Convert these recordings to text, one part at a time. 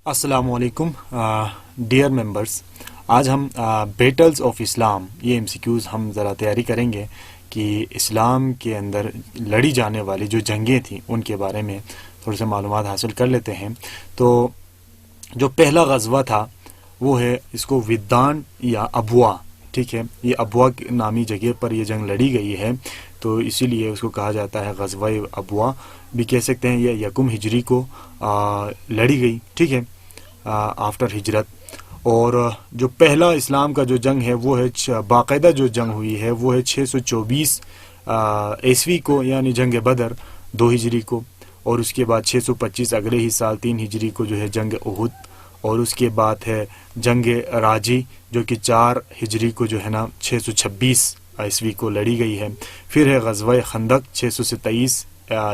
السلام علیکم dear members, آج ہم بیٹلز آف اسلام یہ ایم سی کیوز ہم ذرا تیاری کریں گے کہ اسلام کے اندر لڑی جانے والی جو جنگیں تھیں ان کے بارے میں تھوڑے سے معلومات حاصل کر لیتے ہیں۔ تو جو پہلا غزوہ تھا وہ ہے، اس کو ودان یا ابوا، ٹھیک ہے، یہ ابوا نامی جگہ پر یہ جنگ لڑی گئی ہے، تو اسی لیے اس کو کہا جاتا ہے غزوہ ابوا بھی کہہ سکتے ہیں۔ یہ 1 ہجری کو لڑی گئی، ٹھیک ہے، آفٹر ہجرت۔ اور جو پہلا اسلام کا جو جنگ ہے وہ ہے باقاعدہ جو جنگ ہوئی ہے وہ ہے 624 عیسوی کو، یعنی جنگ بدر 2 ہجری کو، اور اس کے بعد 625 اگلے ہی سال 3 ہجری کو جو ہے جنگ احد، اور اس کے بعد ہے جنگ راجی جو کہ 4 ہجری کو جو ہے نا 626 عیسوی کو لڑی گئی ہے۔ پھر ہے غزوہ خندق 627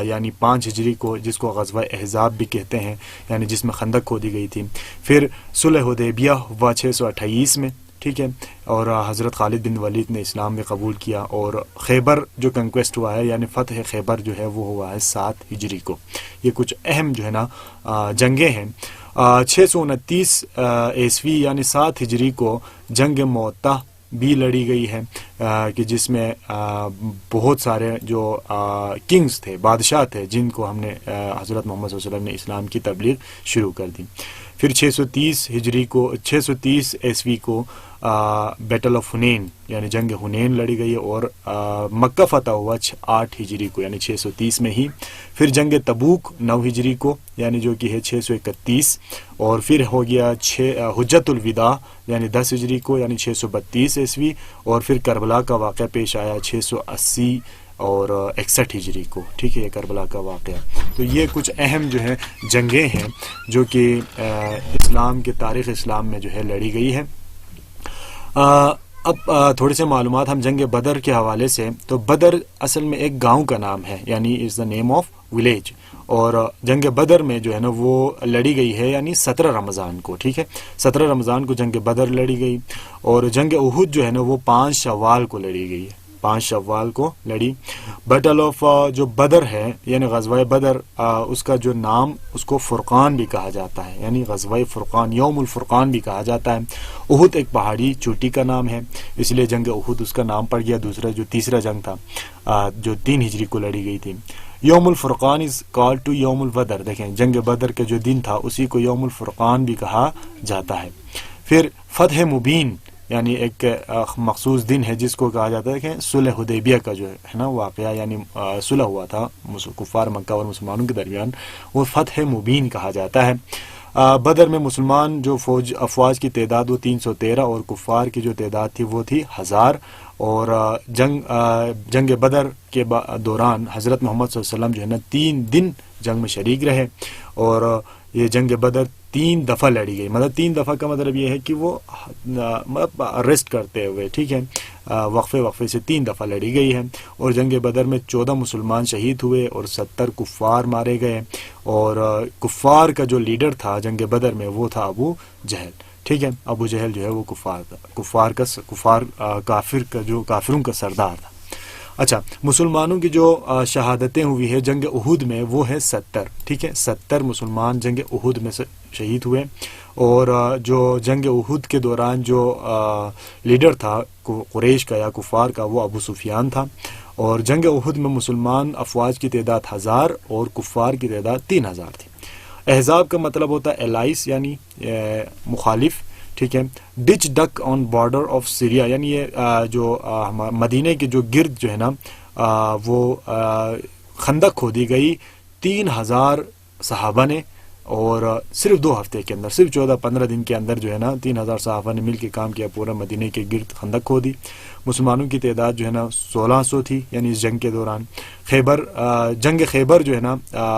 یعنی 5 ہجری کو، جس کو غزوہ احزاب بھی کہتے ہیں، یعنی جس میں خندق کھودی گئی تھی۔ پھر صلح حدیبیہ ہوا 628 میں، ٹھیک ہے، اور حضرت خالد بن ولید نے اسلام میں قبول کیا، اور خیبر جو کنکویسٹ ہوا ہے یعنی فتح خیبر جو ہے وہ ہوا ہے 7 ہجری کو۔ یہ کچھ اہم جو ہے نا جنگیں ہیں۔ 629 عیسوی یعنی 7 ہجری کو جنگ موطا بھی لڑی گئی ہے، کہ جس میں بہت سارے جو کنگز تھے، بادشاہ تھے، جن کو ہم نے حضرت محمد صلی اللہ علیہ وسلم نے اسلام کی تبلیغ شروع کر دی۔ پھر 630 عیسوی کو بیٹل آف حنین یعنی جنگ حنین لڑی گئی، اور مکہ فتح ہوا 8 ہجری کو یعنی 630 میں ہی۔ پھر جنگ تبوک 9 ہجری کو یعنی جو کہ ہے 631، اور پھر ہو گیا حجت الوداع یعنی 10 ہجری کو یعنی 632 عیسوی، اور پھر کربلا کا واقعہ پیش آیا 680 اور 61 ہجری کو، ٹھیک ہے، یہ کربلا کا واقعہ۔ تو یہ کچھ اہم جو ہے جنگیں ہیں جو کہ اسلام کے تاریخ اسلام میں جو ہے لڑی گئی ہے۔ اب تھوڑے سے معلومات ہم جنگ بدر کے حوالے سے۔ تو بدر اصل میں ایک گاؤں کا نام ہے، یعنی از دا نیم آف ولیج، اور جنگ بدر میں جو ہے نا وہ لڑی گئی ہے یعنی 17 رمضان کو، ٹھیک ہے، 17 رمضان کو جنگ بدر لڑی گئی، اور جنگ احد جو ہے نا وہ 5 شوال کو لڑی گئی ہے، 5 شوال کو لڑی۔ بیٹل آف جو بدر ہے یعنی غزوہ بدر، اس کا جو نام اس کو فرقان بھی کہا جاتا ہے، یعنی غزوہ فرقان، یوم الفرقان بھی کہا جاتا ہے۔ احد ایک پہاڑی چوٹی کا نام ہے، اس لیے جنگ احد اس کا نام پڑ گیا۔ تیسرا جنگ تھا جو 3 ہجری کو لڑی گئی تھی۔ یوم الفرقان از کال ٹو یوم البدر، دیکھیں جنگ بدر کا جو دن تھا اسی کو یوم الفرقان بھی کہا جاتا ہے۔ پھر فتح مبین یعنی ایک مخصوص دن ہے جس کو کہا جاتا ہے کہ صلح حدیبیہ کا جو ہے نا واقعہ، یعنی صلح ہوا تھا کفار مکہ اور مسلمانوں کے درمیان، وہ فتح مبین کہا جاتا ہے۔ بدر میں مسلمان جو افواج کی تعداد وہ 313، اور کفار کی جو تعداد تھی وہ تھی 1000۔ اور جنگ بدر کے دوران حضرت محمد صلی اللہ علیہ وسلم جو ہے نا 3 دن جنگ میں شریک رہے، اور یہ جنگ بدر 3 دفعہ لڑی گئی۔ مطلب 3 دفعہ کا مطلب یہ ہے کہ وہ مطلب ریسٹ کرتے ہوئے، ٹھیک ہے، وقفے سے 3 دفعہ لڑی گئی ہے۔ اور جنگ بدر میں 14 مسلمان شہید ہوئے اور 70 کفار مارے گئے، اور کفار کا جو لیڈر تھا جنگ بدر میں وہ تھا ابو جہل، ٹھیک ہے، ابو جہل جو ہے وہ کافر کا جو کافروں کا سردار تھا۔ اچھا، مسلمانوں کی جو شہادتیں ہوئی ہے جنگ احد میں وہ ہے 70، ٹھیک ہے، 70 مسلمان جنگ احد میں شہید ہوئے۔ اور جو جنگ احد کے دوران جو لیڈر تھا قریش کا یا کفار کا وہ ابو سفیان تھا۔ اور جنگ احد میں مسلمان افواج کی تعداد 1000 اور کفار کی تعداد 3000 تھی۔ احزاب کا مطلب ہوتا ہے الائس یعنی مخالف، ٹھیک ہے۔ ڈچ ڈک آن بارڈر آف سیریا یعنی یہ جو مدینہ کے جو گرد جو ہے نا وہ خندق کھودی گئی 3000 صحابہ نے، اور صرف 2 ہفتے کے اندر، صرف 14-15 دن کے اندر جو ہے نا 3000 صحابہ نے مل کے کام کیا، پورا مدینہ کے گرد خندق کھودی۔ مسلمانوں کی تعداد جو ہے نا 1600 تھی، یعنی اس جنگ کے دوران۔ جنگ خیبر جو ہے نا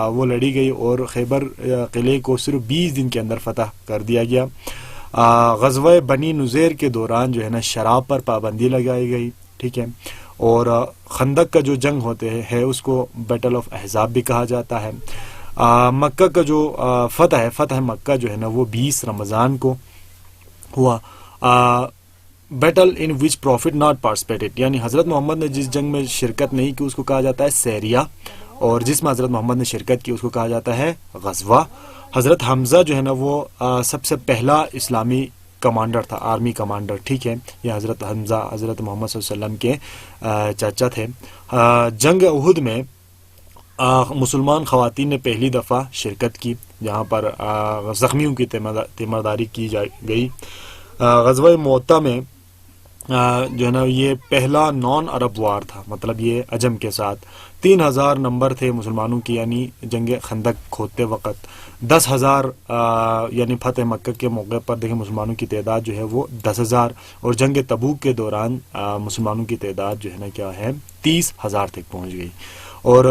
وہ لڑی گئی، اور خیبر قلعے کو صرف 20 دن کے اندر فتح کر دیا گیا۔ غزوہ بنی نذیر کے دوران جو ہے نا شراب پر پابندی لگائی گئی، ٹھیک ہے۔ اور خندق کا جو جنگ ہوتے ہے اس کو بیٹل آف احزاب بھی کہا جاتا ہے۔ مکہ کا جو فتح مکہ جو ہے نا وہ 20 رمضان کو ہوا۔ Battle in which prophet not participated یعنی حضرت محمد نے جس جنگ میں شرکت نہیں کی اس کو کہا جاتا ہے سیریہ، اور جس میں حضرت محمد نے شرکت کی اس کو کہا جاتا ہے غزوہ۔ حضرت حمزہ جو ہے نا وہ سب سے پہلا اسلامی کمانڈر تھا، آرمی کمانڈر، ٹھیک ہے. یہ حضرت حمزہ حضرت محمد صلی اللہ علیہ وسلم کے چاچا تھے. جنگ احد میں مسلمان خواتین نے پہلی دفعہ شرکت کی، جہاں پر زخمیوں کی تیمارداری کی گئی. غزوہ موطا میں جو ہے نا یہ پہلا نان عرب وار تھا، مطلب یہ عجم کے ساتھ. 3000 نمبر تھے مسلمانوں کی، یعنی جنگ خندق کھودتے وقت. 10,000 یعنی فتح مکہ کے موقع پر دیکھیں مسلمانوں کی تعداد جو ہے وہ 10,000، اور جنگ تبوک کے دوران مسلمانوں کی تعداد جو ہے نا کیا ہے 30,000 تک پہنچ گئی. اور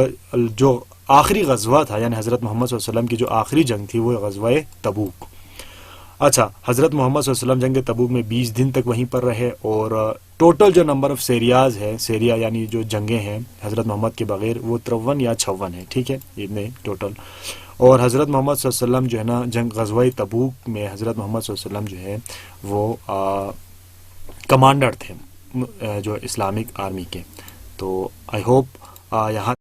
جو آخری غزوہ تھا، یعنی حضرت محمد صلی اللہ علیہ وسلم کی جو آخری جنگ تھی وہ غزوہ تبوک. اچھا، حضرت محمد صلی اللہ علیہ وسلم جنگ تبوک میں 20 دن تک وہیں پر رہے، اور ٹوٹل جو نمبر آف سیریاز ہے، سیریا یعنی جو جنگیں ہیں حضرت محمد کے بغیر، وہ 53 یا 56 ہیں، ٹھیک ہے، اتنے ٹوٹل. اور حضرت محمد صلی اللہ علیہ وسلم جو ہے نا جنگ غزوہ تبوک میں حضرت محمد صلی اللہ علیہ وسلم جو ہے وہ کمانڈر تھے جو اسلامک آرمی کے. تو آئی ہوپ یہاں